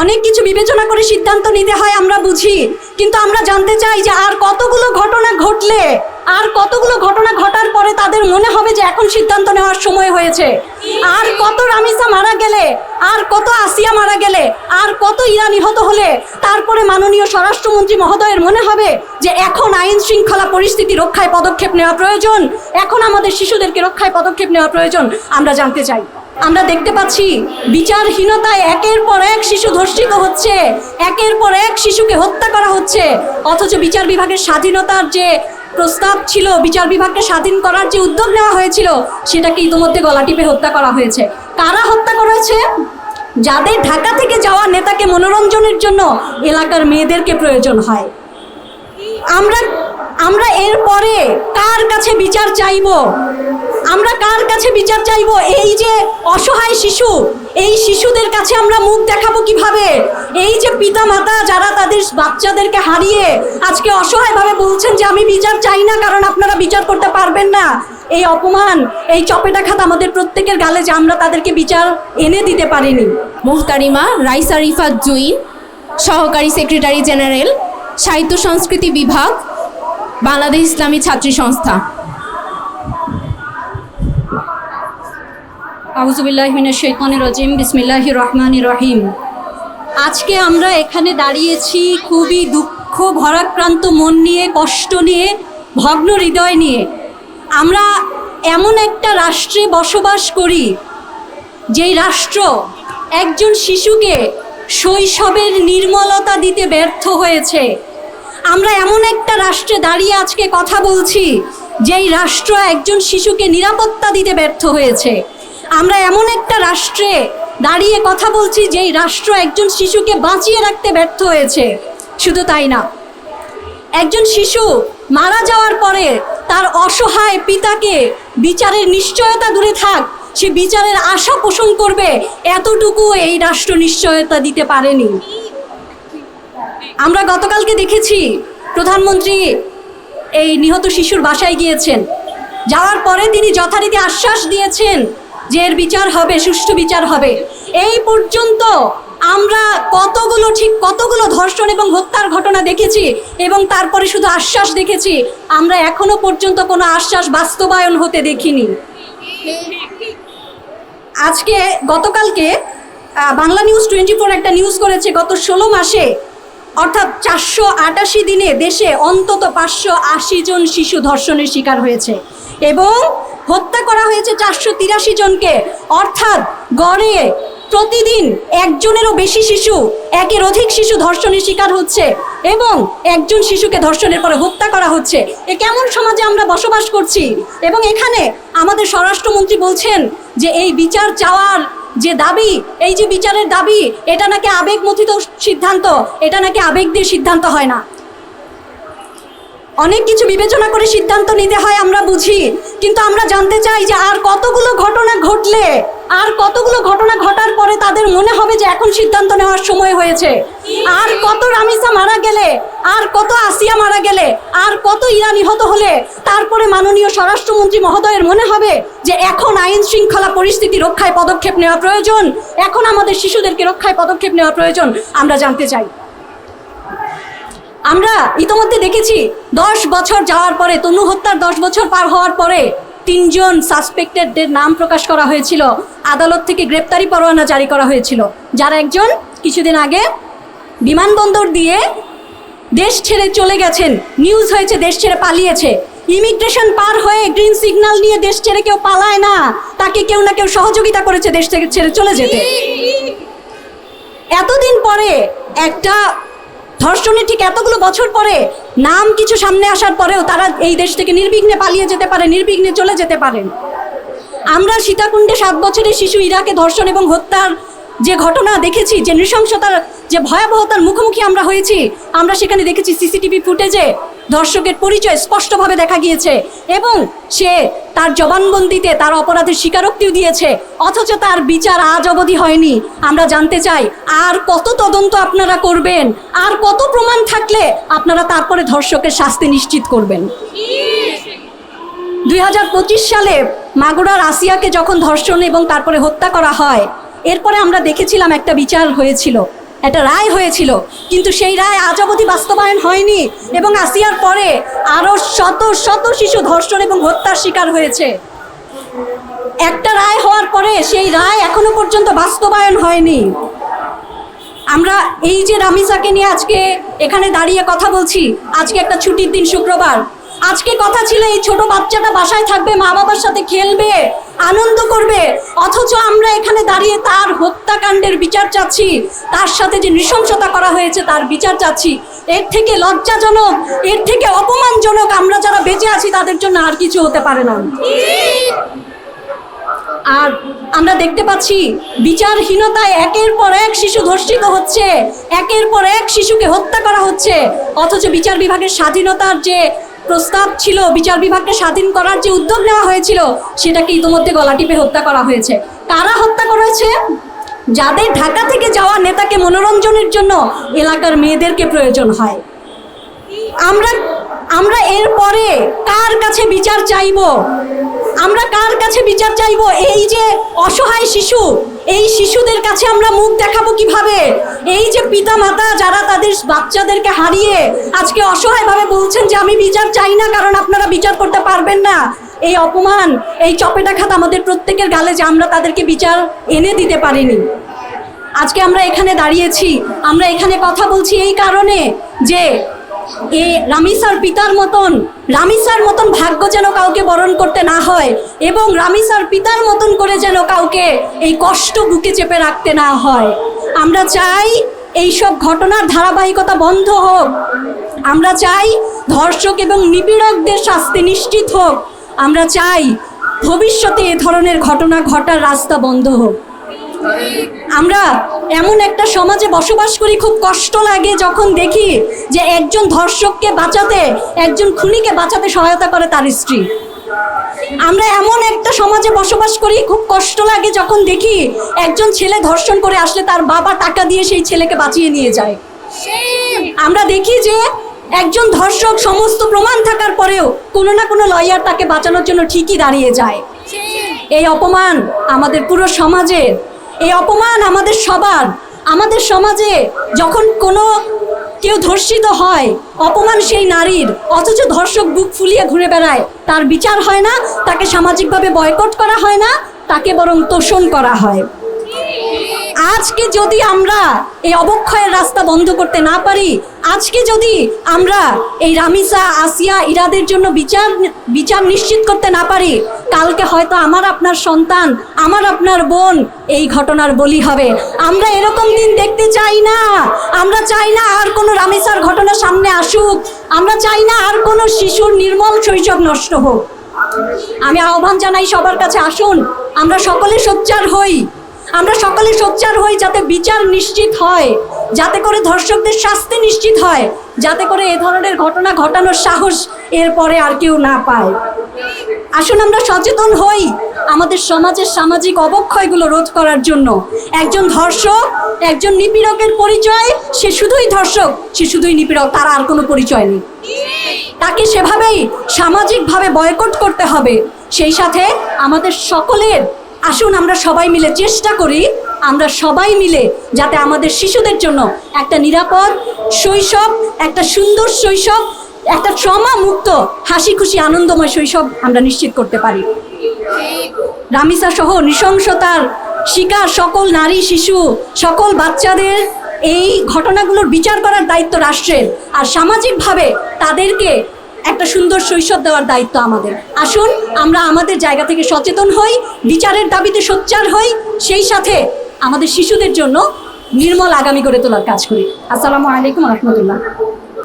অনেক কিছু বিবেচনা করে সিদ্ধান্ত নিতে হয় আমরা বুঝি, কিন্তু আমরা জানতে চাই যে আর কতগুলো ঘটনা ঘটলে, আর কতগুলো ঘটনা ঘটার পরে তাদের মনে হবে যে এখন সিদ্ধান্ত নেওয়ার সময় হয়েছে। আর কত রামিসা মারা গেলে, আর কত আসিয়া মারা গেলে, আর কত ইরা নিহত হলে তারপরে মাননীয় স্বরাষ্ট্রমন্ত্রী মহোদয়ের মনে হবে যে এখন আইন শৃঙ্খলা পরিস্থিতি রক্ষায় পদক্ষেপ নেওয়া প্রয়োজন, এখন আমাদের শিশুদেরকে রক্ষায় পদক্ষেপ নেওয়া প্রয়োজন। আমরা জানতে চাই। আমরা দেখতে পাচ্ছি বিচারহীনতায় একের পর এক শিশু ধর্ষিত হচ্ছে, একের পর এক শিশুকে হত্যা করা হচ্ছে, অথচ বিচার বিভাগের স্বাধীনতার যে প্রস্তাব ছিল, বিচার বিভাগকে স্বাধীন করার যে উদ্যোগ নেওয়া হয়েছিল, সেটাকে ইতিমধ্যে গলা টিপে হত্যা করা হয়েছে। কারা হত্যা করেছে? যাদের ঢাকা থেকে যাওয়া নেতাকে মনোরঞ্জনের জন্য এলাকার মেয়েদেরকে প্রয়োজন হয়। আমরা এরপরে কার কাছে বিচার চাইব? আমরা কার কাছে বিচার চাইব? এই যে অসহায় শিশু, এই শিশুদের কাছে আমরা মুখ দেখাবো কিভাবে? এই যে পিতা মাতা যারা তাদের বাচ্চাদেরকে হারিয়ে আজকে অসহায়ভাবে বলছেন যে আমি বিচার চাই না কারণ আপনারা বিচার করতে পারবেন না, এই অপমান, এই চপেটাঘাত আমাদের প্রত্যেকের গালে যে আমরা তাদেরকে বিচার এনে দিতে পারিনি। মোহতারিমা রাইসা রিফাত জুই, সহকারী সেক্রেটারি জেনারেল, সাহিত্য সংস্কৃতি বিভাগ, বাংলাদেশ ইসলামী ছাত্রী সংস্থা। আউযুবিল্লাহি মিনাশ শাইতানির রাজিম, বিসমিল্লাহির রহমানির রহিম। আজকে আমরা এখানে দাঁড়িয়েছি খুবই দুঃখ ভরাক্রান্ত মন নিয়ে, কষ্ট নিয়ে, ভগ্ন হৃদয় নিয়ে। আমরা এমন একটা রাষ্ট্রে বসবাস করি যেই রাষ্ট্র একজন শিশুকে শৈশবের নির্মলতা দিতে ব্যর্থ হয়েছে। আমরা এমন একটা রাষ্ট্রে দাঁড়িয়ে আজকে কথা বলছি যেই রাষ্ট্র একজন শিশুকে নিরাপত্তা দিতে ব্যর্থ হয়েছে। আমরা এমন একটা রাষ্ট্রে দাঁড়িয়ে কথা বলছি যেই রাষ্ট্র একজন শিশুকে বাঁচিয়ে রাখতে ব্যর্থ হয়েছে। শুধু তাই না, একজন শিশু মারা যাওয়ার পরে তার অসহায় পিতাকে বিচারের নিশ্চয়তা দূরে থাক, সে বিচারের আশা পোষণ করবে, এতটুকু এই রাষ্ট্র নিশ্চয়তা দিতে পারেনি। আমরা গতকালকে দেখেছি প্রধানমন্ত্রী এই নিহত শিশুর বাসায় গিয়েছেন, যাওয়ার পরে তিনি যথারীতি আশ্বাস দিয়েছেন যে এর বিচার হবে, সুষ্ঠু বিচার হবে। এই পর্যন্ত আমরা কতগুলো ধর্ষণ এবং হত্যার ঘটনা দেখেছি এবং তারপরে শুধু আশ্বাস দেখেছি, আমরা এখনো পর্যন্ত কোনো আশ্বাস বাস্তবায়ন হতে দেখিনি। গতকালকে বাংলা নিউজ 24 একটা নিউজ করেছে, গত 16 মাসে অর্থাৎ 488 দিনে দেশে অন্তত 580 জন শিশু ধর্ষণের শিকার হয়েছে এবং হত্যা করা হয়েছে 483 জনকে। অর্থাৎ গড়ে প্রতিদিন একজনেরও বেশি শিশু, একের অধিক শিশু ধর্ষণের শিকার হচ্ছে এবং একজন শিশুকে ধর্ষণের পরে হত্যা করা হচ্ছে। এ কেমন সমাজে আমরা বসবাস করছি? এবং এখানে আমাদের স্বরাষ্ট্রমন্ত্রী বলছেন যে এই বিচার চাওয়ার যে দাবি, এই যে বিচারের দাবি, এটা নাকি আবেগমথিত সিদ্ধান্ত, এটা নাকি আবেগ দিয়ে সিদ্ধান্ত হয় না। অনেক কিছু বিবেচনা করে সিদ্ধান্ত নিতে হয় আমরা বুঝি, কিন্তু আমরা জানতে চাই যে আর কতগুলো ঘটনা ঘটলে, আর কতগুলো ঘটনা ঘটার পরে তাদের মনে হবে যে এখন সিদ্ধান্ত নেওয়ার সময় হয়েছে। আর কত রামিসা মারা গেলে, আর কত আসিয়া মারা গেলে, আর কত ইরা নিহত হলে তারপরে মাননীয় স্বরাষ্ট্রমন্ত্রী মহোদয়ের মনে হবে যে এখন আইন শৃঙ্খলা পরিস্থিতি রক্ষায় পদক্ষেপ নেওয়া প্রয়োজন, এখন আমাদের শিশুদেরকে রক্ষায় পদক্ষেপ নেওয়া প্রয়োজন। আমরা জানতে চাই। আমরা ইতিমধ্যে দেখেছি 10 বছর যাওয়ার পরে, তনু হত্যার 10 বছর পার হওয়ার পরে 3 জন সাসপেক্টেডদের নাম প্রকাশ করা হয়েছিল, আদালত থেকে গ্রেপ্তারি পরোয়ানা জারি করা হয়েছিল, যার একজন কিছুদিন আগে বিমানবন্দর দিয়ে দেশ ছেড়ে চলে গেছেন, নিউজ হয়েছে দেশ ছেড়ে পালিয়েছে। ইমিগ্রেশন পার হয়ে গ্রিন সিগন্যাল নিয়ে দেশ ছেড়ে কেউ পালায় না, তাকে কেউ না কেউ সহযোগিতা করেছে দেশ থেকে ছেড়ে চলে যেতে। এতদিন পরে একটা ধর্ষণের ঠিক এতগুলো বছর পরে নাম কিছু সামনে আসার পরেও তারা এই দেশ থেকে নির্বিঘ্নে পালিয়ে যেতে পারে, নির্বিঘ্নে চলে যেতে পারেন। আমরা সীতাকুণ্ডে 7 বছরের শিশু ইরাকে ধর্ষণ এবং হত্যার যে ঘটনা দেখেছি, যে নৃশংসতার যে ভয়াবহতার মুখোমুখি আমরা হয়েছি, আমরা সেখানে দেখেছি সিসিটিভি ফুটেজে ধর্ষকের পরিচয় স্পষ্টভাবে দেখা গিয়েছে এবং সে তার জবানবন্দিতে তার অপরাধের স্বীকারোক্তিও দিয়েছে, অথচ তার বিচার আজ অবধি হয়নি। আমরা জানতে চাই আর কত তদন্ত আপনারা করবেন, আর কত প্রমাণ থাকলে আপনারা তারপরে ধর্ষকের শাস্তি নিশ্চিত করবেন। 2025 সালে মাগুরার আসিয়াকে যখন ধর্ষণ এবং তারপরে হত্যা করা হয়, এরপরে আমরা দেখেছিলাম একটা বিচার হয়েছিল একটা রায় হয়েছিল, কিন্তু সেই রায় আজ অবধি বাস্তবায়ন হয়নি এবং আসিয়ার পরে আরও শত শত শিশু ধর্ষণ এবং হত্যার শিকার হয়েছে। একটা রায় হওয়ার পরে সেই রায় এখনো পর্যন্ত বাস্তবায়ন হয়নি। আমরা এই যে রামিসাকে নিয়ে আজকে এখানে দাঁড়িয়ে কথা বলছি, আজকে একটা ছুটির দিন, শুক্রবার। আজকে কথা ছিল এই ছোট বাচ্চাটা বাসায় থাকবে, মা বাবার সাথে খেলবে, আনন্দ করবে, অথচ আমরা এখানে দাঁড়িয়ে তার হত্যাকাণ্ডের বিচার চাচ্ছি, তার সাথে যে নৃশংসতা করা হয়েছে তার বিচার চাচ্ছি। এর থেকে লজ্জাজনক, এর থেকে অপমানজনক আমরা যারা বেঁচে আছি তাদের জন্য আর কিছু হতে পারে না। আর আমরা দেখতে পাচ্ছি বিচারহীনতায় একের পর এক শিশু ধর্ষিত হচ্ছে, একের পর এক শিশুকে হত্যা করা হচ্ছে, অথচ বিচার বিভাগের স্বাধীনতার যে প্রস্তাব ছিল, বিচার বিভাগকে স্বাধীন করার যে উদ্যোগ নেওয়া হয়েছিল, সেটাকে ইতিমধ্যে গলা টিপে হত্যা করা হয়েছে। কারা হত্যা করেছে? যাদের ঢাকা থেকে যাওয়া নেতাকে মনোরঞ্জনের জন্য এলাকার মেয়েদেরকে প্রয়োজন হয়। আমরা এরপরে কার কাছে বিচার চাইব? আমরা কার কাছে বিচার চাইব? এই যে অসহায় শিশু, এই শিশুদের কাছে আমরা মুখ দেখাবো কিভাবে? এই যে পিতা মাতা যারা তাদের বাচ্চাদেরকে হারিয়ে আজকে অসহায়ভাবে বলছেন যে আমি বিচার চাই না কারণ আপনারা বিচার করতে পারবেন না, এই অপমান, এই চপেটাঘাত আমাদের প্রত্যেকের গালে যে আমরা তাদেরকে বিচার এনে দিতে পারিনি। আজকে আমরা এখানে দাঁড়িয়েছি, আমরা এখানে কথা বলছি এই কারণে যে রামিসার পিতার মতন, রামিসার মতন ভাগ্য যেন কাউকে বরণ করতে না হয় এবং রামিসার পিতার মতন করে যেন কাউকে এই কষ্ট বুকে চেপে রাখতে না হয়। আমরা চাই এইসব ঘটনার ধারাবাহিকতা বন্ধ হোক। আমরা চাই ধর্ষক এবং নিপীড়কদের শাস্তি নিশ্চিত হোক। আমরা চাই ভবিষ্যতে এ ধরনের ঘটনা ঘটার রাস্তা বন্ধ হোক। আমরা এমন একটা সমাজে বসবাস করি, খুব কষ্ট লাগে যখন দেখি যে একজন ধর্ষককে বাঁচাতে, একজন খুনিকে বাঁচাতে সহায়তা করে তার স্ত্রী। আমরা এমন একটা সমাজে বসবাস করি, খুব কষ্ট লাগে যখন দেখি একজন ছেলে ধর্ষণ করে আসলে তার বাবা টাকা দিয়ে সেই ছেলেকে বাঁচিয়ে নিয়ে যায়। আমরা দেখি যে একজন ধর্ষক সমস্ত প্রমাণ থাকার পরেও কোনো না কোনো লয়ার তাকে বাঁচানোর জন্য ঠিকই দাঁড়িয়ে যায়। এই অপমান আমাদের পুরো সমাজের, এই অপমান আমাদের সবার। আমাদের সমাজে যখন কোনো কেউ ধর্ষিত হয়, অপমান সেই নারীর, অথচ ধর্ষক বুক ফুলিয়ে ঘুরে বেড়ায়, তার বিচার হয় না, তাকে সামাজিকভাবে বয়কট করা হয় না, তাকে বরং তোষণ করা হয়। আজকে যদি আমরা এই অবক্ষয়ের রাস্তা বন্ধ করতে না পারি, আজকে যদি আমরা এই রামিসা, আসিয়া, ইরাদের জন্য বিচার নিশ্চিত করতে না পারি, কালকে হয়তো আমার আপনার সন্তান, আমার আপনার বোন এই ঘটনার বলি হবে। আমরা এরকম দিন দেখতে চাই না। আমরা চাই না আর কোনো রামিসার ঘটনা সামনে আসুক। আমরা চাই না আর কোনো শিশুর নির্মল শৈশব নষ্ট হোক। আমি আহ্বান জানাই সবার কাছে, আসুন আমরা সকলে সোচ্চার হই। আমরা সকলে সোচ্চার হই যাতে বিচার নিশ্চিত হয়, যাতে করে ধর্ষকদের শাস্তি নিশ্চিত হয়, যাতে করে এ ধরনের ঘটনা ঘটানোর সাহস এরপরে আর কেউ না পায়। আসুন আমরা সচেতন হই আমাদের সমাজের সামাজিক অবক্ষয়গুলো রোধ করার জন্য। একজন ধর্ষক, একজন নিপীড়কের পরিচয় সে শুধুই ধর্ষক, সে শুধুই নিপীড়ক, তার আর কোনো পরিচয় নেই। তাকে সেভাবেই সামাজিকভাবে বয়কট করতে হবে। সেই সাথে আমাদের সকলের, আসুন আমরা সবাই মিলে চেষ্টা করি, আমরা সবাই মিলে যাতে আমাদের শিশুদের জন্য একটা নিরাপদ শৈশব, একটা সুন্দর শৈশব, একটা ট্রমা মুক্ত, হাসি খুশি আনন্দময় শৈশব আমরা নিশ্চিত করতে পারি। রামিসা সহ নৃশংসতার শিকার সকল নারী, শিশু, সকল বাচ্চাদের এই ঘটনাগুলোর বিচার করার দায়িত্ব রাষ্ট্রের, আর সামাজিকভাবে তাদেরকে একটা সুন্দর শৈশব দেওয়ার দায়িত্ব আমাদের। আসুন আমরা আমাদের জায়গা থেকে সচেতন হই, বিচারের দাবিতে সোচ্চার হই, সেই সাথে আমাদের শিশুদের জন্য নির্মল আগামী গড়ে তোলার কাজ করি। আসসালামু আলাইকুম রহমতুল্লাহ।